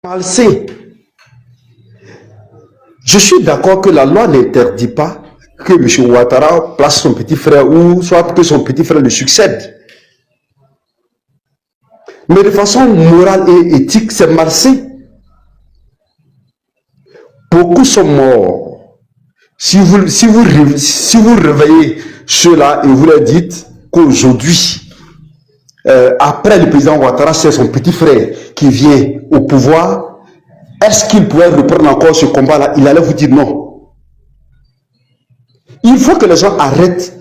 malsain. Je suis d'accord que la loi n'interdit pas que M. Ouattara place son petit frère ou soit que son petit frère le succède. Mais de façon morale et éthique, c'est malsain. Beaucoup sont morts. Si vous réveillez ceux-là et vous leur dites qu'aujourd'hui, après le président Ouattara, c'est son petit frère qui vient au pouvoir, est-ce qu'il pourrait reprendre encore ce combat-là? Il allait vous dire non. Il faut que les gens arrêtent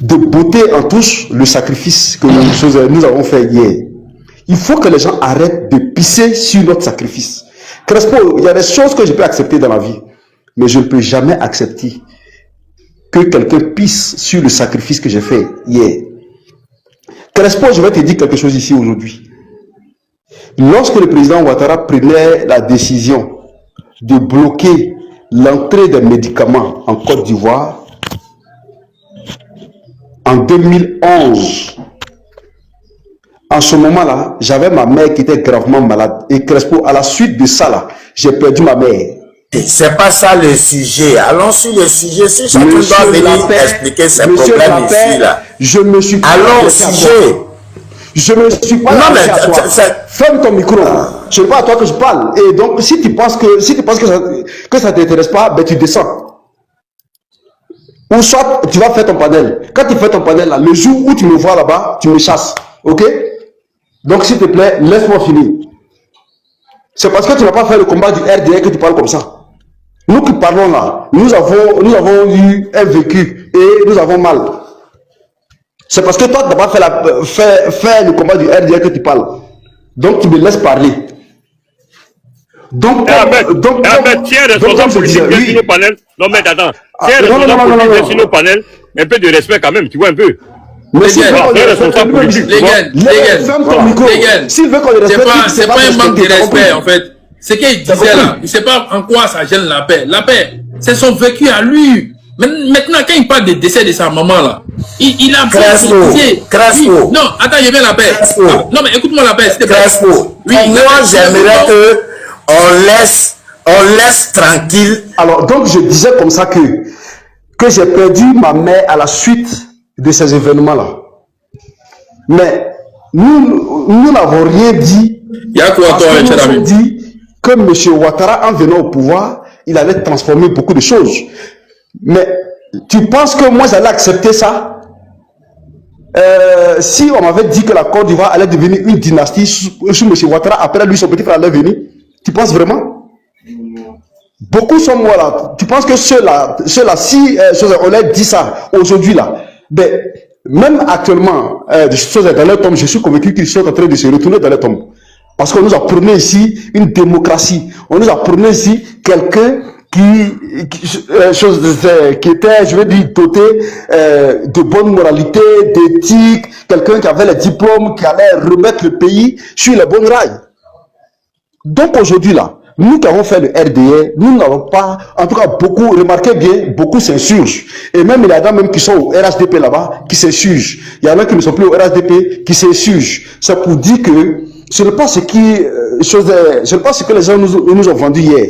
de botter en touche le sacrifice que nous avons fait hier. Il faut que les gens arrêtent de pisser sur notre sacrifice. Crespo, il y a des choses que je peux accepter dans la vie, mais je ne peux jamais accepter que quelqu'un pisse sur le sacrifice que j'ai fait hier. Crespo, je vais te dire quelque chose ici aujourd'hui. Lorsque le président Ouattara prenait la décision de bloquer l'entrée des médicaments en Côte d'Ivoire, en 2011, en ce moment-là, j'avais ma mère qui était gravement malade. Et Crespo, à la suite de ça, là, j'ai perdu ma mère. C'est pas ça le sujet. Allons sur le sujet. Si chacun doit venir expliquer ses problèmes ici, là. Je me suis pas allons au sujet. Je me suis pas non, mais à toi. Ferme ton micro. Ce n'est pas à toi que je parle. Et donc, si tu penses que ça ne t'intéresse pas, ben tu descends. Ou soit tu vas faire ton panel. Quand tu fais ton panel là, le jour où tu me vois là-bas, tu me chasses. Ok? Donc s'il te plaît, laisse-moi finir. C'est parce que tu n'as pas fait le combat du RDA que tu parles comme ça. Nous qui parlons là, nous avons eu un vécu et nous avons mal. C'est parce que toi tu n'as pas fait le combat du RDA que tu parles. Donc tu me laisses parler. Donc, tiens, responsable politique, viens sur nos panels. Non, mais attends. Tiens, responsable politique, viens sur nos panels. Un peu de respect quand même, tu vois un peu. Mais s'il veut qu'on respect politique, ferme ton micro. S'il veut qu'on le respecte, c'est pas un manque de respect en fait. Ce qu'il disait là, il ne sait pas en quoi ça gêne la paix. La paix, c'est son vécu à lui. Maintenant, quand il parle des décès de sa maman là, il a Crespo. Non, attends, je viens la paix. Non, mais écoute-moi la paix, s'il te plaît. Crespo. Oui, moi j'aimerais que on laisse tranquille. Alors, donc je disais comme ça que j'ai perdu ma mère à la suite de ces événements-là. Mais nous n'avons rien dit. Il y a quoi, toi, nous avons dit que M. Ouattara, en venant au pouvoir, il allait transformer beaucoup de choses. Mais tu penses que moi, j'allais accepter ça? Si on m'avait dit que la Côte d'Ivoire allait devenir une dynastie sous M. Ouattara, après lui, son petit frère allait venir, tu penses vraiment? Beaucoup sont morts là. Tu penses que ceux-là, si on leur dit ça aujourd'hui là, ben, même actuellement, dans leur tombe, je suis convaincu qu'ils sont en train de se retourner dans leur tombe. Parce qu'on nous apprenait ici une démocratie. On nous apprenait ici quelqu'un qui était, je veux dire, doté de bonne moralité, d'éthique, quelqu'un qui avait les diplômes, qui allait remettre le pays sur les bons rails. Donc aujourd'hui là, nous qui avons fait le RDA, nous n'avons pas, en tout cas beaucoup, remarquez bien, beaucoup s'insurgent. Et même il y en a même qui sont au RHDP là-bas, qui s'insurgent. Il y en a qui ne sont plus au RHDP, qui s'insurgent. C'est pour dire que ce n'est pas ce que les gens nous ont vendu hier.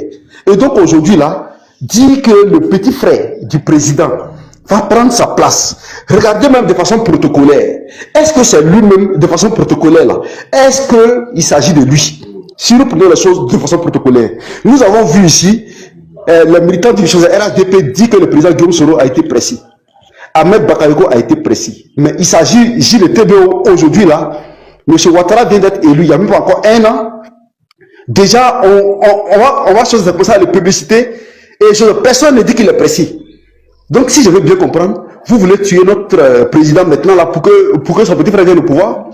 Et donc aujourd'hui là, dire que le petit frère du président va prendre sa place. Regardez même de façon protocolaire. Est-ce que c'est lui-même de façon protocolaire là? Est-ce qu'il s'agit de lui? Si nous prenons les choses de façon protocolaire, nous avons vu ici, les militants du RHDP dit que le président Guillaume Soro a été précis. Ahmed Bakayoko a été précis. Mais il s'agit, le TBO aujourd'hui là, M. Ouattara vient d'être élu, il n'y a même pas encore un an. Déjà, on va choisir comme ça les publicités et personne ne dit qu'il est précis. Donc si je veux bien comprendre, vous voulez tuer notre président maintenant là pour que son petit frère vienne au pouvoir?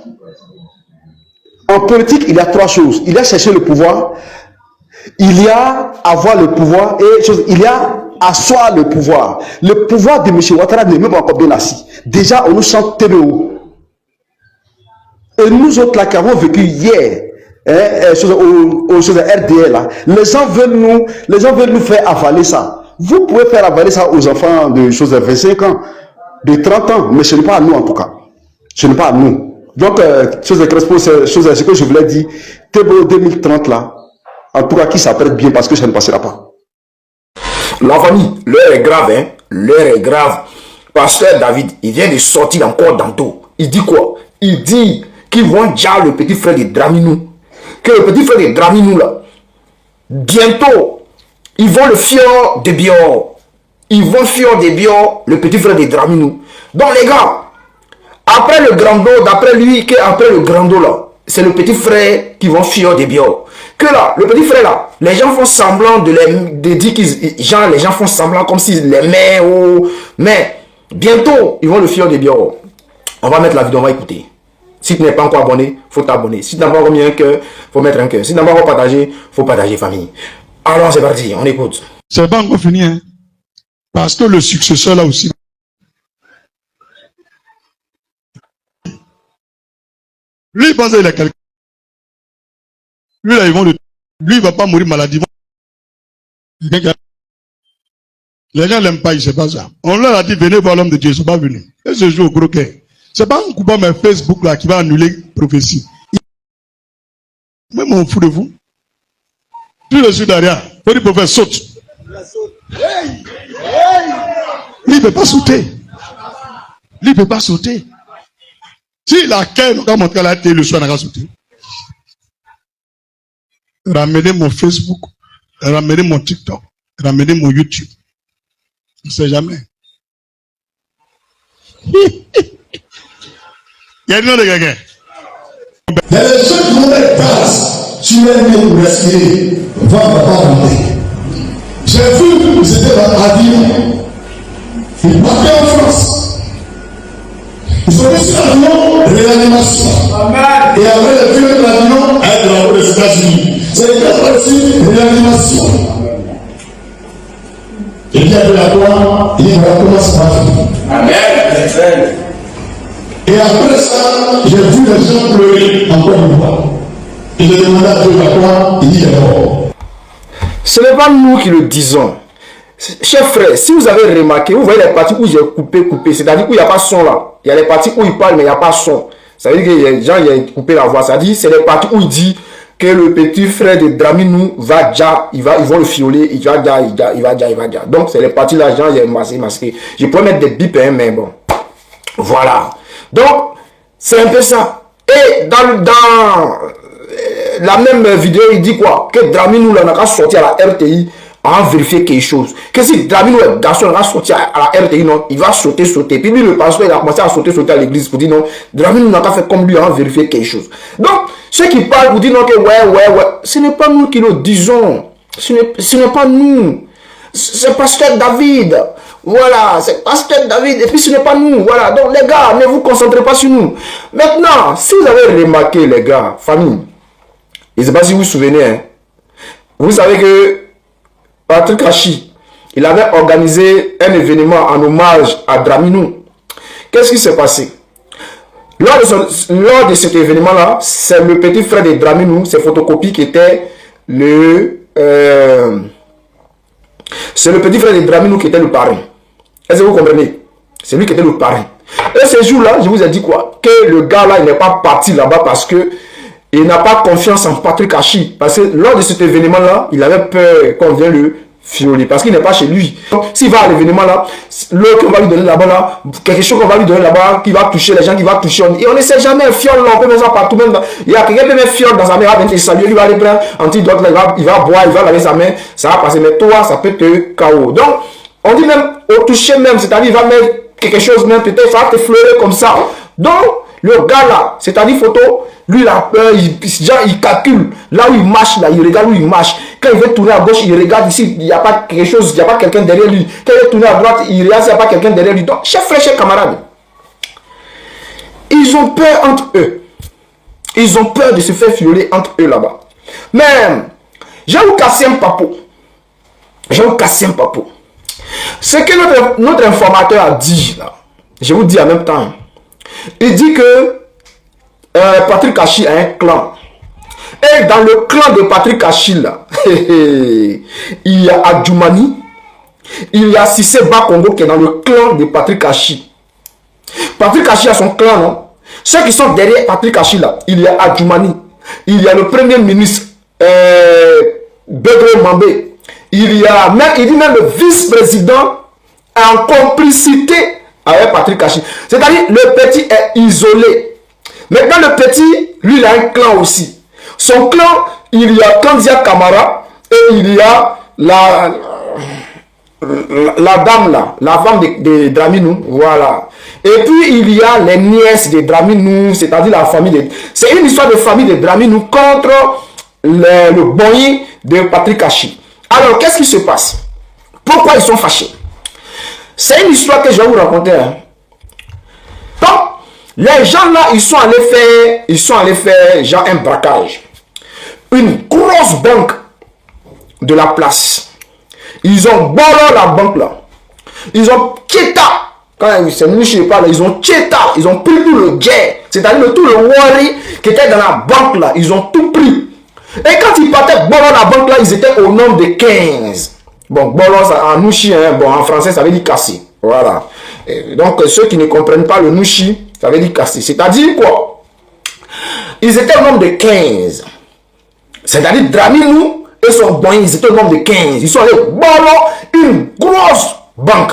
En politique, il y a trois choses. Il y a chercher le pouvoir, il y a avoir le pouvoir et il y a asseoir le pouvoir. Le pouvoir de M. Ouattara n'est même pas encore bien assis. Déjà, on nous chante TBO. Et nous autres là qui avons vécu hier, aux choses RDL là, les gens veulent nous faire avaler ça. Vous pouvez faire avaler ça aux enfants de 25 ans, de 30 ans, mais ce n'est pas à nous en tout cas. Ce n'est pas à nous. Donc, chose Crespo, c'est ce que je voulais dire. Tebo 2030 là, en tout cas, qui s'apprête bien parce que ça ne passera pas. La famille, l'heure est grave, hein. L'heure est grave. Pasteur David, il vient de sortir encore d'Anto. Il dit quoi? Il dit qu'ils vont dire le petit frère de Draminou. Que le petit frère de Draminou là, bientôt, ils vont le fior de Bior. Ils vont fior de Bior, le petit frère de Draminou. Donc les gars, après le grand dos, d'après lui, après le grand dos là, c'est le petit frère qui vont fior de Bior. Que là, le petit frère là, les gens font semblant de dire qu'ils, genre, les gens font semblant comme s'ils l'aimaient, mais bientôt, ils vont le fior de Bior. On va mettre la vidéo, on va écouter. Si tu n'es pas encore abonné, il faut t'abonner. Si tu n'as pas encore mis un cœur, il faut mettre un cœur. Si tu n'as pas encore partagé, il faut partager, famille. Alors, c'est parti, on écoute. C'est pas encore fini, hein. Parce que le successeur là aussi. Lui, il pense qu'il a quelqu'un. Lui, là, lui, il va pas mourir maladie. Les gens l'aiment pas, il sait pas ça. On leur a dit, venez voir l'homme de Dieu, ils sont pas venus. Et ce jour au croquet. C'est pas un coupable mais Facebook là qui va annuler prophétie. Moi, m'en fous de vous. Plus le sud derrière. Faut dire prophète saute. Lui, il peut pas sauter. Lui, il peut pas sauter. Si la quai nous a montré la télé le soir, n'a pas sauté. Ramenez mon Facebook, ramenez mon TikTok, ramenez mon YouTube. On ne sait jamais. Il y a une autre quelqu'un. Mais les gens qui vont être grâce sur les mains pour respirer, va pas monter. J'ai vu, c'était à Dijon. Ils partaient en France. Ils sont mis sur l'avion, réanimation. Et après le film de l'avion, être dans les États-Unis. C'est les quatre aussi, réanimation. Et bien de la gloire, il va commencer par finir. Amen. Et après ça, j'ai vu les gens pleurer encore une fois. Et j'ai demandé à Dieu pourquoi il est mort. Ce n'est pas nous qui le disons. Chers frères, si vous avez remarqué, vous voyez les parties où j'ai coupé, c'est-à-dire où il n'y a pas de son là. Il y a les parties où il parle, mais il n'y a pas de son. Ça veut dire que les gens ils ont coupé la voix. Ça dit, c'est les parties où il dit que le petit frère de Draminou va déjà, ils vont le fioler, il va déjà. Donc c'est les parties là, les gens ils ont masqué. Je pourrais mettre des bips, hein, mais bon. Voilà. Donc, c'est un peu ça. Et dans la même vidéo, il dit quoi? Que Draminou là n'a qu'à sortir à la RTI à vérifier quelque chose. Que si Draminou est garçon, il va sortir à la RTI, non, il va sauter. Puis lui, le pasteur, il a commencé à sauter à l'église pour dire non, Draminou n'a qu'à faire comme lui à vérifier quelque chose. Donc, ceux qui parlent vous disent non, que ouais, ce n'est pas nous qui le disons. Ce n'est pas nous. C'est pasteur David. Voilà, c'est pasteur David. Et puis ce n'est pas nous. Voilà, donc les gars, ne vous concentrez pas sur nous. Maintenant, si vous avez remarqué, les gars, famille, je ne sais pas si vous vous souvenez, hein, vous savez que Patrick Kachi, il avait organisé un événement en hommage à Draminou. Qu'est-ce qui s'est passé? Lors de cet événement-là, c'est le petit frère de Draminou, ses photocopies qui était c'est le petit frère de Draminou qui était le parrain. Est-ce que vous comprenez? C'est lui qui était le parrain. Et ce jour-là, je vous ai dit quoi? Que le gars-là, il n'est pas parti là-bas parce que il n'a pas confiance en Patrick Kachi. Parce que lors de cet événement-là, il avait peur qu'on vienne le fioler. Parce qu'il n'est pas chez lui. S'il va à l'événement là, l'eau qu'on va lui donner là-bas, là, quelque chose qu'on va lui donner là-bas, qui va toucher les gens, qui va toucher. Et on ne sait jamais, un fiole là, on peut mettre ça partout. Même il y a quelqu'un qui peut mettre fiole dans sa main, il va saluer, il va aller prendre antidote, il va boire, il va laver sa main, ça va passer. Mais toi, ça peut te KO. Donc, on dit même, au toucher même, c'est-à-dire, il va mettre quelque chose même, peut-être, ça va te fleurer comme ça. Donc, le gars là, c'est-à-dire photo, lui il a peur, il calcule. Là où il marche, là, il regarde où il marche. Quand il veut tourner à gauche, il regarde ici, il n'y a pas quelque chose, il n'y a pas quelqu'un derrière lui. Quand il veut tourner à droite, il regarde s'il n'y a pas quelqu'un derrière lui. Donc, chers frères, chers camarades, ils ont peur entre eux. Ils ont peur de se faire violer entre eux là-bas. Mais, je vais vous casser un papo. Ce que notre informateur a dit là, je vous dis en même temps. Il dit que Patrick Kachi a un clan. Et dans le clan de Patrick Kachi là, il y a Adjoumani, il y a Sissé Bakongo qui est dans le clan de Patrick Kachi. Patrick Kachi a son clan, non? Ceux qui sont derrière Patrick Achila, il y a Adjoumani, il y a le premier ministre Bedro Mambé, il y a même, il dit même le vice-président en complicité avec Patrick Achila. C'est-à-dire le petit est isolé. Maintenant le petit, lui il a un clan aussi. Son clan, il y a Kandia Kamara et il y a la dame là, la femme de Draminou, voilà. Et puis il y a les nièces de Draminou, c'est-à-dire la famille de... C'est une histoire de famille de Draminou contre le boy de Patrick Achi. Alors qu'est-ce qui se passe? Pourquoi ils sont fâchés? C'est une histoire que je vais vous raconter. Hein. Donc, les gens là, ils sont allés faire genre un braquage. Une grosse banque de la place. Ils ont volé la banque là. Ils ont tcheta. Quand c'est nous je parle, ils ont tcheta. Ils ont pris tout le jet. C'est-à-dire tout le wari qui était dans la banque là. Ils ont tout pris. Et quand ils partaient voler la banque là, ils étaient au nombre de 15. Bon, bolo en nouchi, hein, bon, en français ça veut dire casser. Voilà. Et donc ceux qui ne comprennent pas le nouchi, ça veut dire casser. C'est-à-dire quoi? Ils étaient au nombre de 15. C'est-à-dire Draminou et son bon, ils étaient au nombre de 15. Ils sont allés voler une grosse banque.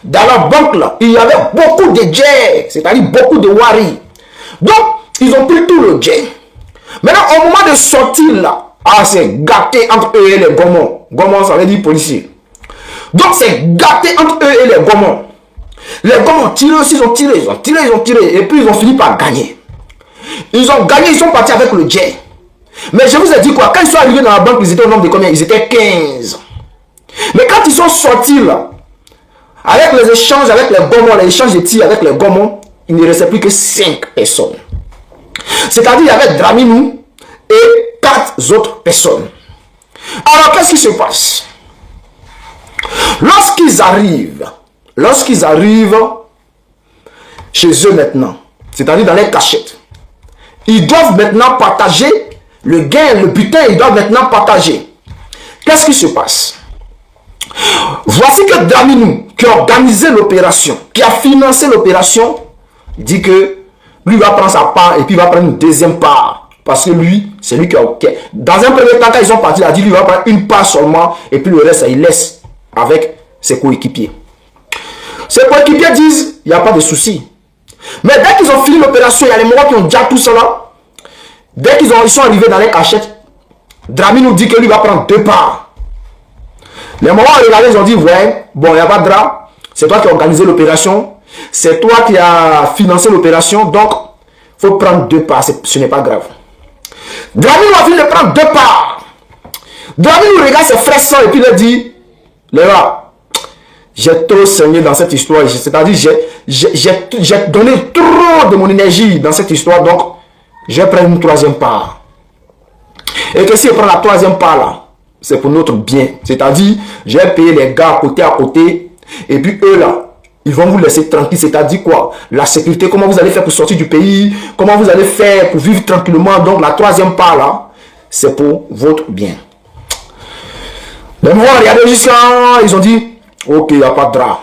Dans la banque là, il y avait beaucoup de jets, c'est-à-dire beaucoup de wari. Donc, ils ont pris tout le jet. Maintenant, au moment de sortir là, c'est gâté entre eux et les gomons. Gomons, ça veut dire policiers. Donc, c'est gâté entre eux et les gomons. Les gomons tiré aussi, ils ont tiré. Et puis, ils ont fini par gagner. Ils ont gagné, ils sont partis avec le jet. Mais je vous ai dit quoi? Quand ils sont arrivés dans la banque, ils étaient au nombre de combien? Ils étaient 15. Mais quand ils sont sortis là, avec les échanges avec les gomons, les échanges de tirs avec les gomons, il ne restait plus que 5 personnes. C'est-à-dire il y avait Draminou et 4 autres personnes. Alors qu'est-ce qui se passe? Lorsqu'ils arrivent chez eux maintenant, c'est-à-dire dans les cachettes, ils doivent maintenant partager le gain, le butin, ils doivent maintenant partager. Qu'est-ce qui se passe? Voici que Draminou, qui a organisé l'opération, qui a financé l'opération, dit que lui va prendre sa part et puis il va prendre une deuxième part. Parce que lui, c'est lui qui a... Dans un premier temps, quand ils sont partis, il a dit lui va prendre une part seulement et puis le reste, il laisse avec ses coéquipiers. Ses coéquipiers disent, il n'y a pas de souci. Mais dès qu'ils ont fini l'opération, il y a les Mohawks qui ont déjà tout cela. Dès qu'ils sont arrivés dans les cachettes, Draminou dit que lui va prendre 2 parts. Les Mohawks regardés, ils ont dit, ouais, bon, il n'y a pas de drap. C'est toi qui as organisé l'opération. C'est toi qui as financé l'opération. Donc, il faut prendre 2 parts. Ce n'est pas grave. Draminou a fini de prendre 2 parts. Draminou regarde ses frères sœurs et puis il dit, les gars, j'ai trop saigné dans cette histoire. C'est-à-dire, j'ai donné trop de mon énergie dans cette histoire. Donc, je vais prendre une 3e part. Et que si je prends la 3e part là, c'est pour notre bien. C'est-à-dire, je vais payer les gars à côté. Et puis eux là, ils vont vous laisser tranquille. C'est-à-dire quoi? La sécurité, comment vous allez faire pour sortir du pays? Comment vous allez faire pour vivre tranquillement? Donc la 3e part là, c'est pour votre bien. Les gens regardez jusqu'à... Ils ont dit, ok, il n'y a pas de drap.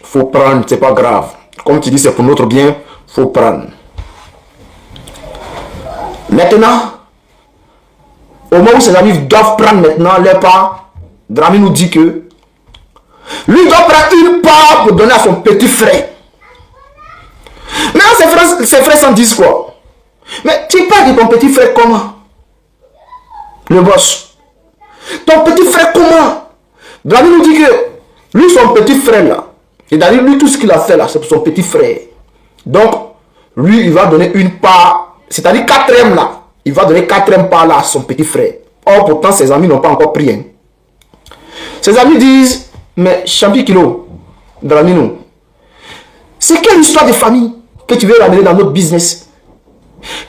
Faut prendre, c'est pas grave. Comme tu dis, c'est pour notre bien. Faut prendre. Maintenant, au moment où ces amis doivent prendre maintenant leur part, Draminou dit que lui doit prendre une part pour donner à son petit frère. Maintenant, ses frères s'en disent quoi? Mais tu parles de ton petit frère comment? Le boss. Ton petit frère comment? Draminou dit que lui, son petit frère là, c'est-à-dire lui, tout ce qu'il a fait là, c'est pour son petit frère. Donc, lui, il va donner une part, c'est-à-dire 4e là. Il va donner 4e part là à son petit frère. Or, pourtant, ses amis n'ont pas encore pris. Hein. Ses amis disent, mais Champi Kilo, Draminou, c'est quelle histoire de famille que tu veux ramener dans notre business?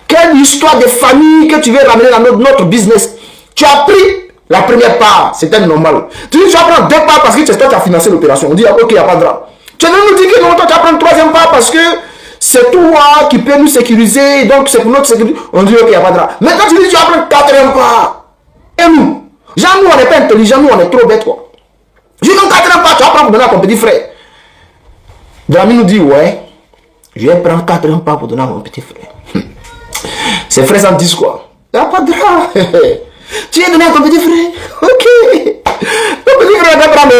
Quelle histoire de famille que tu veux ramener dans notre business? Tu as pris la première part, c'était normal. Tu dis, tu vas prendre 2 parts parce que c'est toi qui as financé l'opération. On dit, ok, il n'y a pas de drap. Tu nous dis que non, toi tu vas prendre 3e part parce que c'est toi qui peut nous sécuriser, donc c'est pour notre sécurité. On dit, ok, il n'y a pas de drap. Maintenant, tu dis, tu vas prendre 4e part. Et nous, genre, nous, on n'est pas intelligents, nous, on est trop bêtes, quoi. Je dis, donc 4e part, tu vas prendre pour donner à ton petit frère. Draminou nous dit, ouais, Je vais prendre 4 pas pour donner à mon petit frère. Ses frères en disent quoi? Il n'y a pas de drap. Tu es donné à ton petit frère? Ok. Ton petit frère est bravo.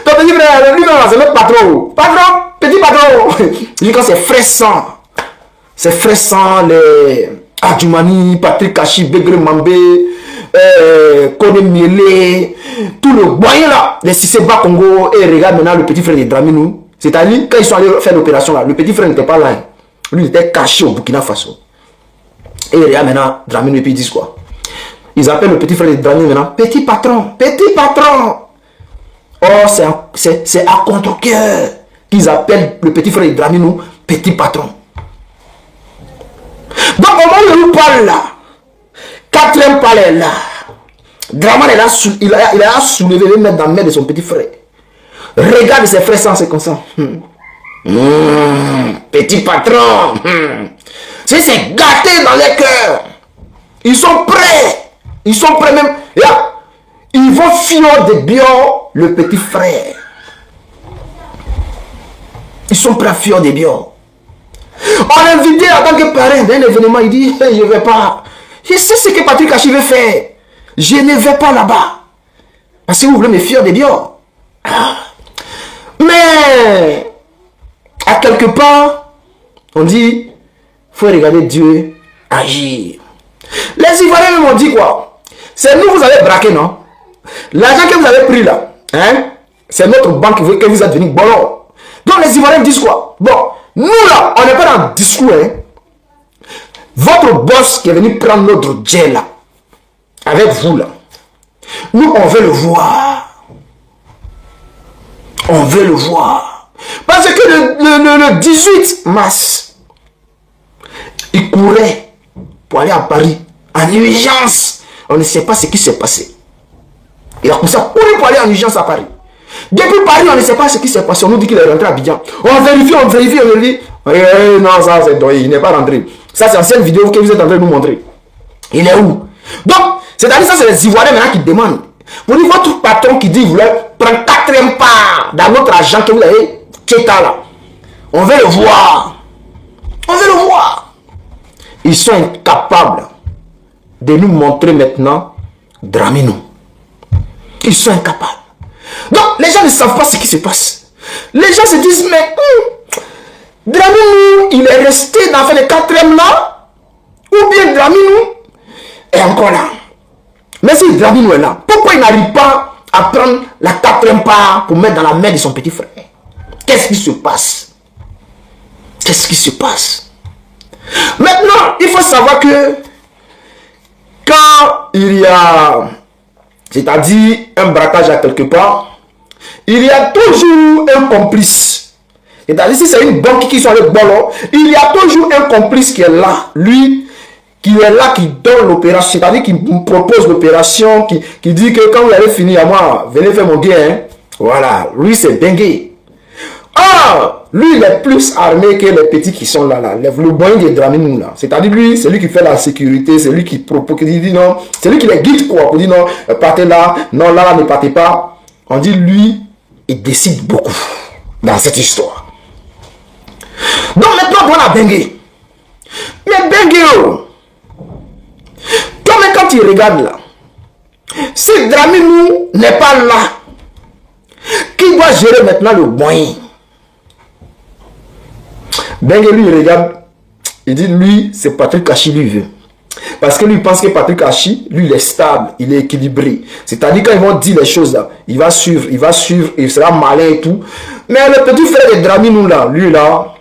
Ton petit frère, lui, c'est notre patron. Patron, petit patron. Lui, quand c'est frère sang. C'est frère sang, les Adjumani, Patrick Kachi, Begre Mambé, Kone Miele, tout le boyen là, les Sisseba Congo, et regarde maintenant le petit frère de Draminou. C'est-à-dire, quand ils sont allés faire l'opération là, le petit frère n'était pas là. Hein. Lui, il était caché au Burkina Faso. Et regarde maintenant, Draminou, et puis ils disent quoi? Ils appellent le petit frère de Draminou maintenant, petit patron, petit patron. Oh, c'est à contre-cœur qu'ils appellent le petit frère de Draminou, petit patron. Donc, au moment où il nous parle là, 4e palais là, Draman il a soulevé le mettre dans la main de son petit frère. Regarde ses frères sans c'est comme ça. Petit patron. C'est gâté dans les cœurs. Ils sont prêts. Ils sont prêts même. Là, ils vont fier de bien le petit frère. Ils sont prêts à fier de bien. On l'a invité en tant que parrain d'un événement. Il dit, hey, je ne vais pas. Je sais ce que Patrick Kachi veut faire. Je ne vais pas là-bas. Parce que vous voulez me fier de bien. Mais, à quelque part, on dit, il faut regarder Dieu agir. Les Ivoiriens m'ont dit quoi? C'est nous vous avez braqué, non? L'argent que vous avez pris là, hein? C'est notre banque que vous êtes venu bolon. Donc les Ivoiriens me disent quoi? Bon, nous là, on n'est pas dans le discours, hein? Votre boss qui est venu prendre notre jet là, avec vous là, nous on veut le voir. On veut le voir. Parce que le 18 mars, il courait pour aller à Paris en urgence. On ne sait pas ce qui s'est passé. Il a commencé à courir pour aller en urgence à Paris. Depuis Paris, on ne sait pas ce qui s'est passé. On nous dit qu'il est rentré à Abidjan. On vérifie, on dit. Non, ça c'est doy, il n'est pas rentré. Ça c'est l'ancienne vidéo que vous êtes en train de nous montrer. Il est où? Donc, c'est-à-dire ça, c'est les Ivoiriens maintenant qui demandent. Vous dites votre patron qui dit qu'il voulait prendre 4e part dans notre argent que vous avez, Tcheta là. On veut le voir. On veut le voir. Ils sont incapables de nous montrer maintenant Draminou. Ils sont incapables. Donc, les gens ne savent pas ce qui se passe. Les gens se disent, mais Draminou, il est resté dans le 4e là, ou bien Draminou est encore là. Mais si Draminou est là, pourquoi il n'arrive pas à prendre la 4e part pour mettre dans la main de son petit frère? Qu'est-ce qui se passe? Qu'est-ce qui se passe? Maintenant, il faut savoir que quand il y a, c'est-à-dire un braquage à quelque part, il y a toujours un complice. C'est-à-dire si c'est une banque qui sont avec Bolo, il y a toujours un complice qui est là. Lui, qui est là, qui donne l'opération, c'est-à-dire qui propose l'opération, qui dit que quand vous allez finir à moi, venez faire mon gain. Hein. Voilà, lui c'est Bengue. Ah, lui il est plus armé que les petits qui sont là, le boy de Draminou là. C'est-à-dire lui, c'est lui qui fait la sécurité, c'est lui qui propose, qui dit non, c'est lui qui les guide quoi, pour dire non, partez là, non là, ne partez pas. On dit lui, il décide beaucoup dans cette histoire. Donc maintenant, on a Bengue. Mais Bengue, quand il regarde là, si Draminou n'est pas là, qui doit gérer maintenant le moyen? Bengue lui il regarde, il dit lui c'est Patrick Kachi lui veut. Parce que lui pense que Patrick Kachi, lui il est stable, il est équilibré. C'est-à-dire quand ils vont dire les choses là, il va suivre, il sera malin et tout. Mais le petit frère de Draminou là, lui là,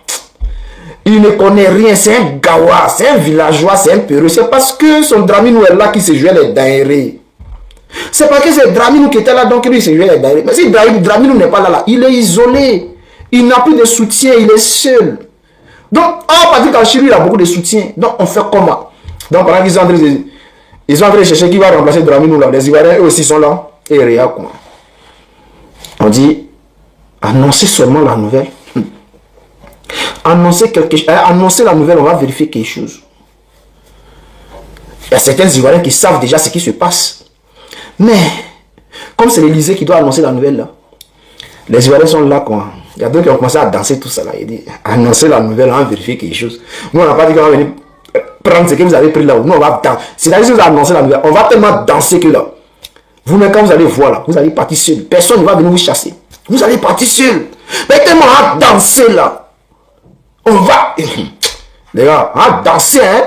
il ne connaît rien, c'est un gawa, c'est un villageois, c'est un peureux. C'est parce que son Draminou est là qui se jouait les daérés. C'est parce que c'est Draminou qui était là, donc lui il se jouait les daérés. Mais si Draminou n'est pas là, il est isolé. Il n'a plus de soutien, il est seul. Donc, Patrick Kachi, lui, il a beaucoup de soutien. Donc, on fait comment? Donc, pendant qu'ils sont en train de chercher qui va remplacer Draminou là, les Ivoiriens eux aussi sont là. Et regarde comment. On dit, annoncer seulement la nouvelle. Annoncer la nouvelle, on va vérifier quelque chose. Il y a certains Ivoiriens qui savent déjà ce qui se passe. Mais, comme c'est l'Élysée qui doit annoncer la nouvelle là, les Ivoiriens sont là quoi. Il y a d'autres qui ont commencé à danser tout ça là. Il dit, annoncer la nouvelle, on va vérifier quelque chose. Nous, on n'a pas dit qu'on va venir prendre ce que vous avez pris là. Nous, on va danser. C'est-à-dire que vous avez annoncé la nouvelle. On va tellement danser que là. Vous-même, quand vous allez voir là, vous allez partir seul. Personne ne va venir vous chasser. Vous allez partir seul. Mais tellement à danser là. On va... Les gars, à danser, hein.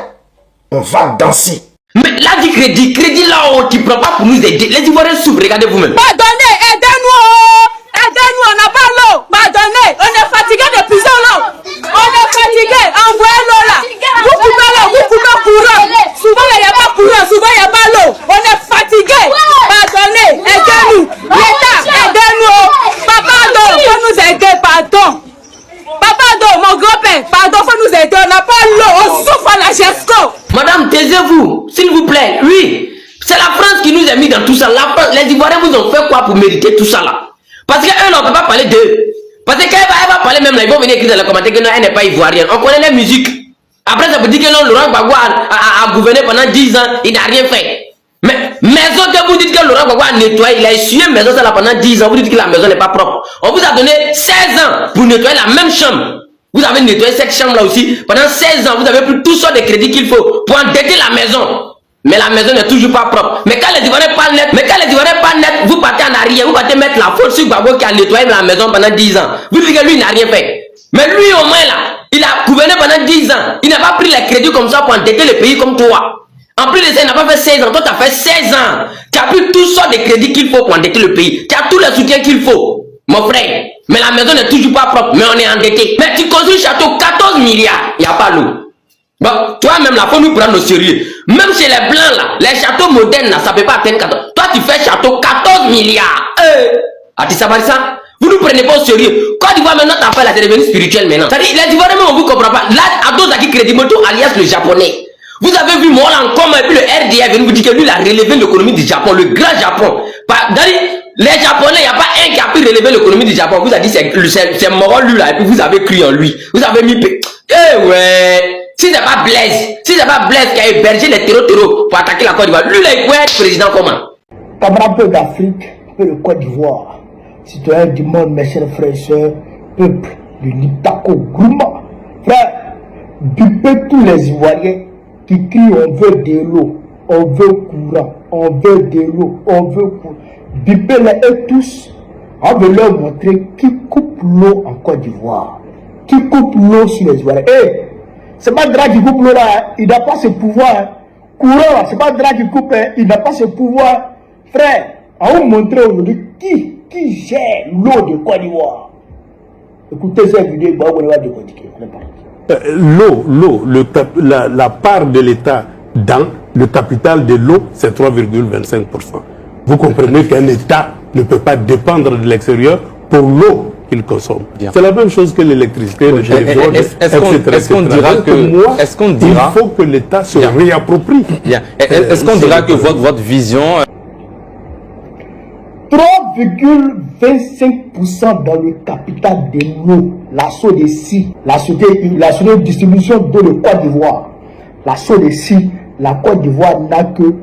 On va danser. Mais là, du crédit là, oh, tu prends pas pour nous aider. Les Ivoiriens souffrent, regardez vous-même. Pardonnez, aidez-nous. Aidez-nous, on n'a pas l'eau. Pardonnez, on est fatigué depuis ça là. On est fatigué, envoyez l'eau là. Vous coupez l'eau, vous coupez courant. Souvent, il n'y a pas courant, souvent, il n'y a pas l'eau. On est fatigué. Pardonnez, aidez-nous. L'État, aidez-nous. Papa Do, faut nous aider, pardon. Papa Do, mon grand-père, pardon, faut nous aider. On n'a pas l'eau, on souffre à la GESCO. Madame, taisez-vous, s'il vous plaît. Oui, c'est la France qui nous a mis dans tout ça. Les Ivoiriens vous ont fait quoi pour mériter tout ça là? Parce qu'eux, on ne peut pas parler d'eux. Parce que quand elle va parler même là, ils vont venir écrire dans les commentaires que non, elle n'est pas ivoirienne. On connaît les musiques. Après, ça veut dire que non, Laurent Gbagbo a gouverné pendant 10 ans, il n'a rien fait. Mais maison que vous dites que Laurent Gbagbo a nettoyé, il a essuyé maison ça là pendant 10 ans, vous dites que la maison n'est pas propre. On vous a donné 16 ans pour nettoyer la même chambre. Vous avez nettoyé cette chambre là aussi. Pendant 16 ans, vous avez pris tout sortes de crédits qu'il faut pour endetter la maison. Mais la maison n'est toujours pas propre. Mais quand les Ivoiriens parlent net, vous partez en arrière, vous partez mettre la faute sur Gbagbo qui a nettoyé la maison pendant 10 ans. Vous dites que lui, il n'a rien fait. Mais lui, au moins là, il a gouverné pendant 10 ans. Il n'a pas pris les crédits comme ça pour endetter le pays comme toi. En plus de ça, il n'a pas fait 16 ans. Toi, tu as fait 16 ans. Tu as pris tout sortes de crédits qu'il faut pour endetter le pays. Tu as tous les soutiens qu'il faut, mon frère. Mais la maison n'est toujours pas propre, mais on est endetté. Mais tu construis le château 14 milliards, il n'y a pas l'eau. Bon, toi-même, là, faut nous prendre au sérieux. Même chez les blancs, là, les châteaux modernes, là, ça ne peut pas atteindre 14. Toi, tu fais château 14 milliards. Tu sais pas ça? Vous ne nous prenez pas au sérieux. Quand tu vois maintenant ta affaire, là, c'est devenu spirituel maintenant. C'est-à-dire, les Ivoiriens, on ne vous comprend pas. Là, Adozaki Crédimoto, alias le japonais. Vous avez vu moi là en commun, et puis le RDA vient vous dire que lui, il a relevé l'économie du Japon, le grand Japon. Les Japonais, il n'y a pas un qui a pu relever l'économie du Japon. Vous avez dit c'est mort lui là, et puis vous avez cru en lui. Vous avez mis... Eh ouais. Si c'est pas Blaise qui a hébergé les terreaux pour attaquer la Côte d'Ivoire, lui là, il peut être président comment? Camarades peuple d'Afrique, peuple de Côte d'Ivoire, citoyens du monde, mes chers frères et sœurs, peuple de l'Iptako Gourma, frère, bipez tous les Ivoiriens qui crient on veut de l'eau, on veut courant, on veut de l'eau, on veut courant. Bipez-les eux tous, on veut leur montrer qui coupe l'eau en Côte d'Ivoire, qui coupe l'eau sur les Ivoiriens. Hey, c'est pas Drake qui coupe l'eau là, hein. Il n'a pas ce pouvoir. Hein. Courant là, c'est pas Drake qui coupe, hein. Il n'a pas ce pouvoir. Frère, on va vous montrer aujourd'hui qui gère l'eau de Côte d'Ivoire. Écoutez cette vidéo, on va décortiquer. L'eau, la part de l'État dans le capital de l'eau, c'est 3,25%. Vous comprenez qu'un État ne peut pas dépendre de l'extérieur pour l'eau qu'il consomme. C'est la même chose que l'électricité, le téléphone, Est-ce qu'on dira il faut que l'État se réapproprie. Est-ce qu'on dira que votre vision... 3,25% dans le capital de l'eau, la SODECI, la société de distribution d'eau de Côte d'Ivoire. La SODECI, la Côte d'Ivoire n'a que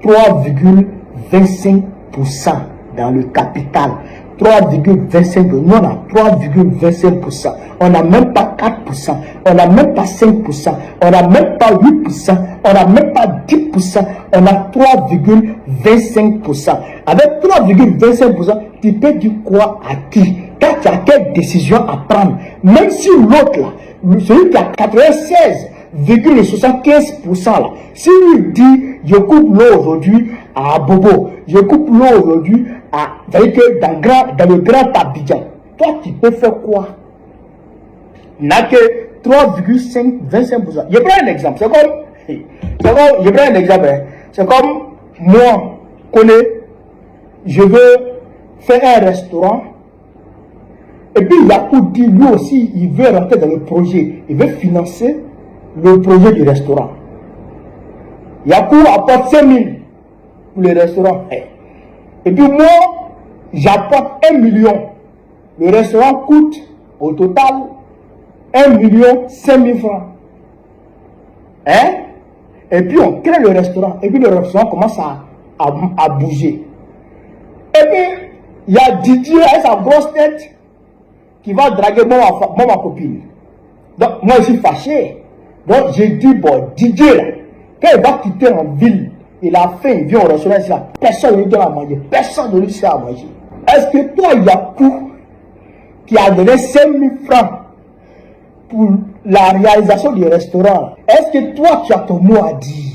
3,25% dans le capital. 3,25%. Nous, on a 3,25%. On n'a même pas 4%. On n'a même pas 5%. On n'a même pas 8%. On n'a même pas 10%. On a 3,25%. Avec 3,25%, tu peux dire quoi à qui? Quand tu as quelle décision à prendre? Même si l'autre là, celui qui a 96,75% là, si lui dit je coupe l'eau aujourd'hui à Bobo, je coupe l'eau aujourd'hui à, c'est-à-dire que dans le grand Abidjan, toi tu peux faire quoi? Il n'a que 3,25%. Je prends un exemple, je prends un exemple, c'est comme moi, je veux faire un restaurant, et puis Yakou dit lui aussi, il veut rentrer dans le projet, il veut financer le projet du restaurant. Yakou apporte 5 000 pour le restaurant. Et puis moi, j'apporte 1 million. Le restaurant coûte au total 1 500 000 francs. Et puis on crée le restaurant. Et puis le restaurant commence à bouger. Et puis, il y a Didier avec sa grosse tête. qui va draguer ma copine. Donc, moi, je suis fâché. Donc, j'ai dit, bon, Didier, là, quand il va quitter en ville, il a faim, il vient au restaurant, ici, là, personne ne lui donne à manger. Personne ne lui sait à manger. Est-ce que toi, Yakou, qui a donné 5 000 francs pour la réalisation du restaurant, est-ce que toi, tu as ton mot à dire?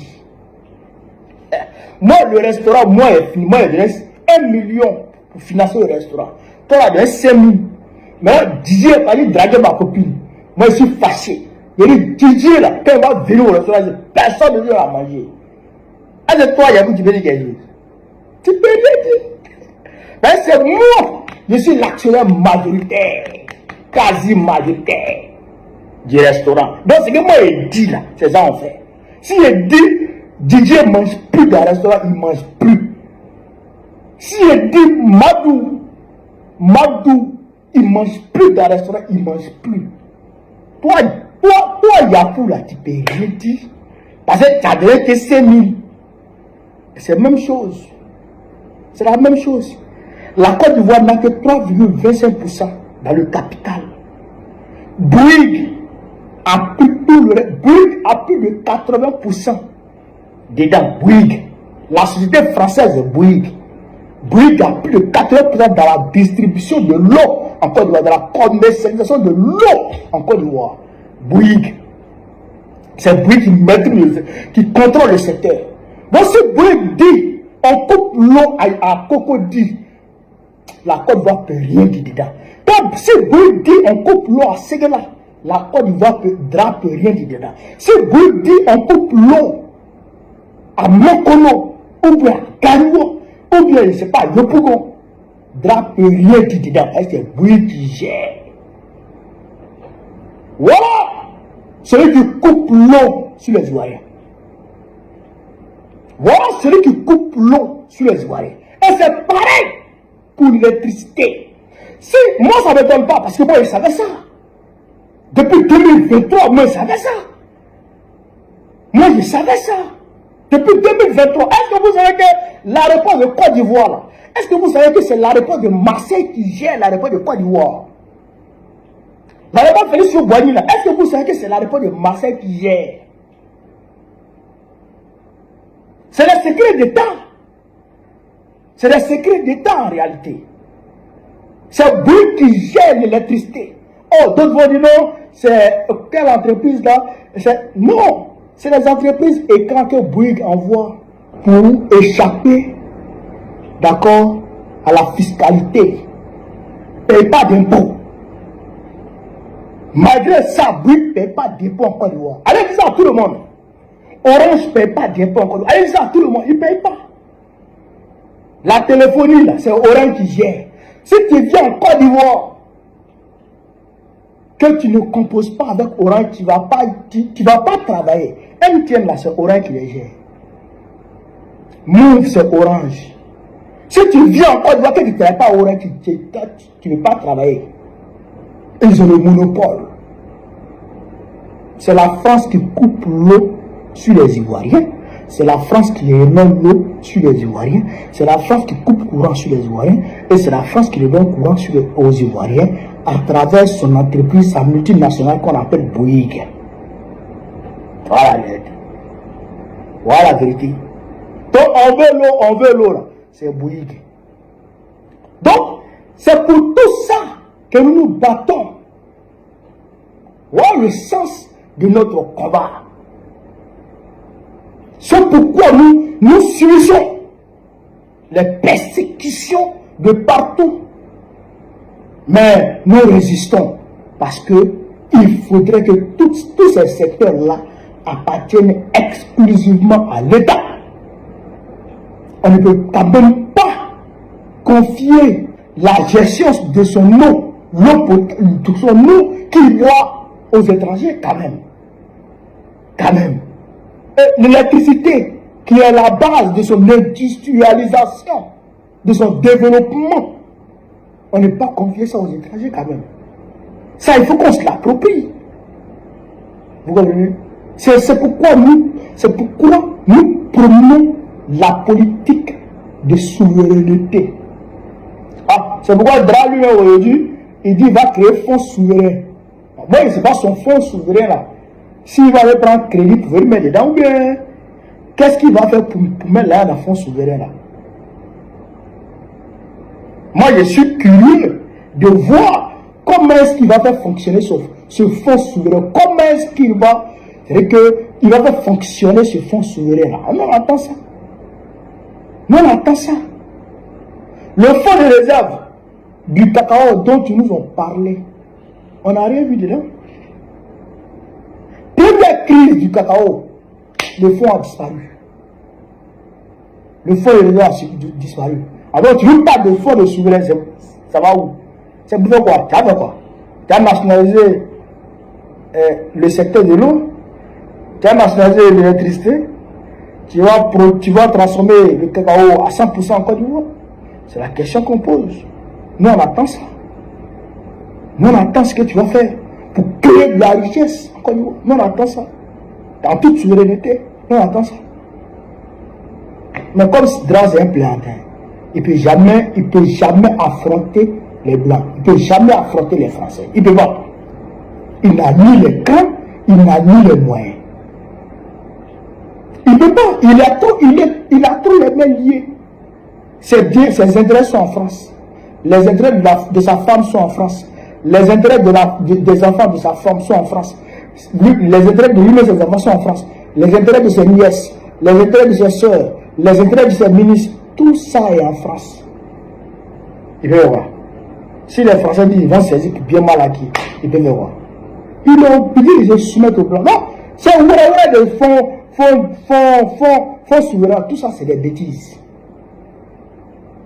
Moi, le restaurant, moi, j'ai donné 1 million pour financer le restaurant. Toi, tu as donné 5 000. Maintenant, Didier a dit draguer ma copine. Moi, je suis fâché. Il dit, Didier, là, quand il va venir au restaurant, personne ne lui donne à manger. Est-ce que toi, Yakou, tu peux dire quelque chose? Tu peux dire. Mais c'est moi. Je suis l'actionnaire majoritaire, quasi majoritaire du restaurant. Donc, ce que moi, je dis là, c'est ça en fait. Si je dis, Didier ne mange plus dans le restaurant, il ne mange plus. Si je dis, Madou, il ne mange plus dans le restaurant, il ne mange plus. Toi, Yakou, là, tu peux rien dire. Parce que tu as donné que 5 000. C'est la même chose. C'est la même chose. La Côte d'Ivoire n'a que 3,25% dans le capital. Bouygues a plus de 80% dedans. Bouygues. La société française est Bouygues. Bouygues a plus de 80% dans la distribution de l'eau en Côte d'Ivoire, dans la commercialisation de l'eau en Côte d'Ivoire. Bouygues. C'est Bouygues qui maîtrise, qui contrôle le secteur. Donc si Bouygues dit, on coupe l'eau à Cocody, la Côte d'Ivoire ne peut rien dire dedans. Donc, si Bouygues dit on coupe l'eau à Ségala, la Côte d'Ivoire ne peut rien dire dedans. Si Bouygues dit on coupe l'eau à Mokono, ou bien à Gagno, ou bien, je ne sais pas, à Yopougon, DRA ne peut rien dire dedans. C'est Bouygues qui gère. Voilà celui qui coupe l'eau sur les Ivoiriens. Voilà celui qui coupe l'eau sur les Ivoiriens. Et c'est pareil pour l'électricité. Si, moi ça ne m'étonne pas, parce que moi je savais ça. Depuis 2023, moi je savais ça. Moi je savais ça. Depuis 2023, est-ce que vous savez que l'aéroport de Côte d'Ivoire, là, est-ce que vous savez que c'est l'aéroport de Marseille qui gère l'aéroport de Côte d'Ivoire? L'aéroport Félix Boigny, là, est-ce que vous savez que c'est l'aéroport de Marseille qui gère? C'est le secret d'État. C'est le secret d'État en réalité. C'est Bouygues qui gère l'électricité. Oh, d'autres vont dire non, c'est quelle entreprise là? Non, c'est les entreprises écrans que Bouygues envoie pour échapper, d'accord, à la fiscalité. Ils ne payent pas d'impôts. Malgré ça, Bouygues ne paye pas d'impôts en Côte d'Ivoire. Allez dire ça à tout le monde. Orange ne paye pas d'impôts en Côte d'Ivoire. Allez dire ça à tout le monde, ils ne payent pas. La téléphonie, là, c'est Orange qui gère. Si tu viens en Côte d'Ivoire, que tu ne composes pas avec Orange, tu ne vas pas travailler. MTN, là, c'est Orange qui les gère. Move, c'est Orange. Si tu viens en Côte d'Ivoire, que tu ne travailles pas Orange, tu ne veux pas travailler. Ils ont le monopole. C'est la France qui coupe l'eau sur les Ivoiriens. C'est la France qui émet l'eau sur les Ivoiriens. C'est la France qui coupe courant sur les Ivoiriens. Et c'est la France qui les donne courant aux Ivoiriens à travers son entreprise, sa multinationale qu'on appelle Bouygues. Voilà l'aide. Voilà la vérité. Donc on veut l'eau là. C'est Bouygues. Donc, c'est pour tout ça que nous nous battons. Voilà le sens de notre combat. C'est pourquoi nous subissons les persécutions de partout. Mais nous résistons parce que il faudrait que tous ces secteurs-là appartiennent exclusivement à l'État. On ne peut quand même pas confier la gestion de son eau, de son eau qu'il boit aux étrangers quand même. Quand même. L'électricité qui est la base de son industrialisation, de son développement, on ne peut pas confier ça aux étrangers quand même. Ça, il faut qu'on se l'approprie. Vous comprenez? C'est pourquoi nous promenons la politique de souveraineté. Ah, c'est pourquoi DRA lui aujourd'hui, il dit qu'il va créer fonds souverain. Moi, ce n'est pas son fonds souverain là. S'il va aller prendre crédit pour venir mettre dedans, ou bien, qu'est-ce qu'il va faire pour mettre là dans le fonds souverain là? Moi, je suis curieux de voir comment est-ce qu'il va faire fonctionner ce fonds souverain. Comment est-ce qu'il va, c'est-à-dire qu'il va faire fonctionner ce fonds souverain là. On attend ça. Nous, on attend ça. Le fonds de réserve du cacao dont ils nous ont parlé, on n'a rien vu dedans. Première crise du cacao, le fonds a disparu. Le fonds de réserve a disparu. Alors tu veux pas de fonds de souverain, ça va où? C'est pour faire quoi? Tu as fait quoi? Tu as nationalisé le secteur de l'eau, tu as nationalisé l'électricité, tu vas transformer le cacao à 100% en Côte d'Ivoire. C'est la question qu'on pose. Nous on attend ça. Nous on attend ce que tu vas faire pour créer de la richesse en Côte d'Ivoire. Nous on attend ça. Dans toute souveraineté, nous on attend ça. Mais comme Draz est un plantain, il ne peut jamais affronter les Blancs. Il ne peut jamais affronter les Français. Il ne peut pas. Il n'a ni les camps, il n'a ni les moyens. Il ne peut pas. Il a trop les mains liées. Ses intérêts sont en France. Les intérêts de sa femme sont en France. Les intérêts des enfants de sa femme sont en France. Les intérêts de lui et ses enfants sont en France. Les intérêts de ses nièces, les intérêts de ses soeurs, les intérêts de ses ministres, tout ça est en France. Il peut y voir. Si les Français disent qu'ils vont saisir bien mal acquis, il peut y voir. Ils disent qu'ils se soumettent au plan. Non, c'est des fonds souverains, tout ça c'est des bêtises.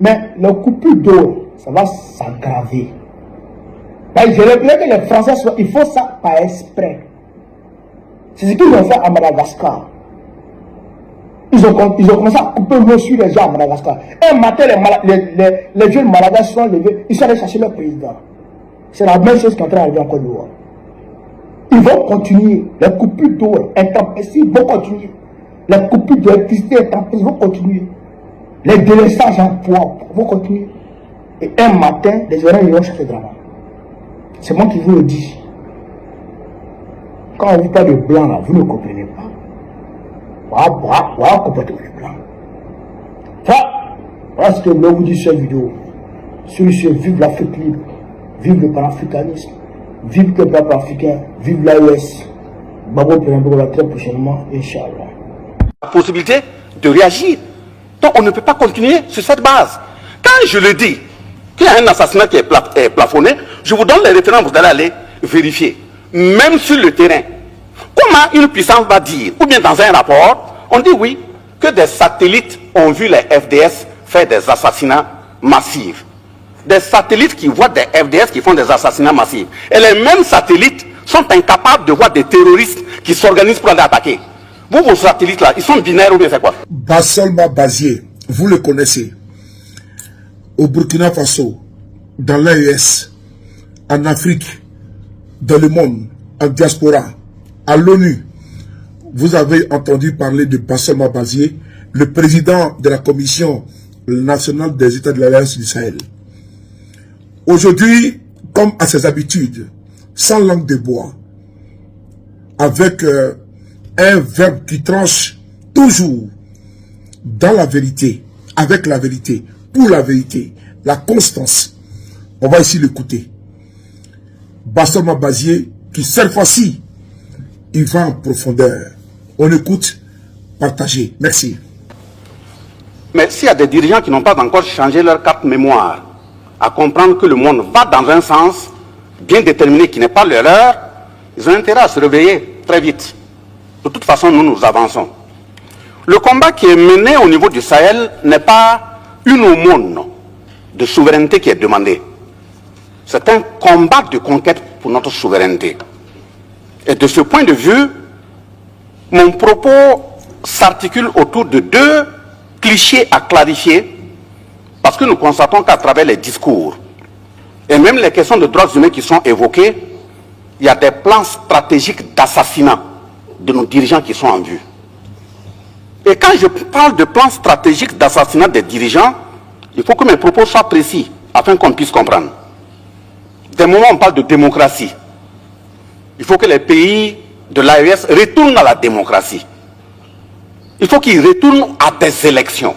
Mais le coupure d'eau, ça va s'aggraver. J'ai l'impression que les Français, ils font ça par exprès. C'est ce qu'ils ont fait à Madagascar. Ils ont commencé à couper l'eau sur les gens à Madagascar. Un matin, les jeunes Malagasy sont levés, ils sont allés chercher leur président. C'est la même chose qui est en train d'arriver en Côte d'Ivoire. Ils vont continuer. Les coupures d'eau intempestives vont continuer. Les coupures d'électricité intempestives vont continuer. Les délaissages en poids vont continuer. Et un matin, les gens iront chercher le drama. C'est moi qui vous le dis. Quand on vous parle de blanc là, vous ne comprenez pas. Voilà complètement les blancs. Voilà ce que je vous dis sur cette vidéo. Sur vive l'Afrique libre, vive le panafricanisme, vive le peuple africain, vive l'AES. Babo Pénambola très prochainement, Inch'Allah. La possibilité de réagir. Donc on ne peut pas continuer sur cette base. Quand je le dis, qu'il y a un assassinat qui est plafonné, je vous donne les références, vous allez aller vérifier. Même sur le terrain. Comment une puissance va dire, ou bien dans un rapport, on dit oui, que des satellites ont vu les FDS faire des assassinats massifs. Des satellites qui voient des FDS qui font des assassinats massifs. Et les mêmes satellites sont incapables de voir des terroristes qui s'organisent pour aller attaquer. Vos satellites là, ils sont binaires ou bien c'est quoi? Bassolma Bazié, vous le connaissez. Au Burkina Faso, dans l'AES, en Afrique, dans le monde, en diaspora, à l'ONU, vous avez entendu parler de Bassolma Bazié, le président de la Commission nationale des États de l'Alliance du Sahel. Aujourd'hui, comme à ses habitudes, sans langue de bois, avec un verbe qui tranche toujours dans la vérité, avec la vérité, pour la vérité, la constance. On va ici l'écouter. Bassolma Bazié, qui cette fois-ci, il va en profondeur. On écoute, partagez. Merci. Mais s'il y a des dirigeants qui n'ont pas encore changé leur carte mémoire, à comprendre que le monde va dans un sens bien déterminé qui n'est pas le leur, ils ont intérêt à se réveiller très vite. De toute façon, nous avançons. Le combat qui est mené au niveau du Sahel n'est pas une aumône de souveraineté qui est demandée. C'est un combat de conquête pour notre souveraineté. Et de ce point de vue, mon propos s'articule autour de deux clichés à clarifier, parce que nous constatons qu'à travers les discours, et même les questions de droits humains qui sont évoquées, il y a des plans stratégiques d'assassinat de nos dirigeants qui sont en vue. Et quand je parle de plans stratégiques d'assassinat des dirigeants, il faut que mes propos soient précis, afin qu'on puisse comprendre. des moments où on parle de démocratie, il faut que les pays de l'AES retournent à la démocratie. Il faut qu'ils retournent à des élections.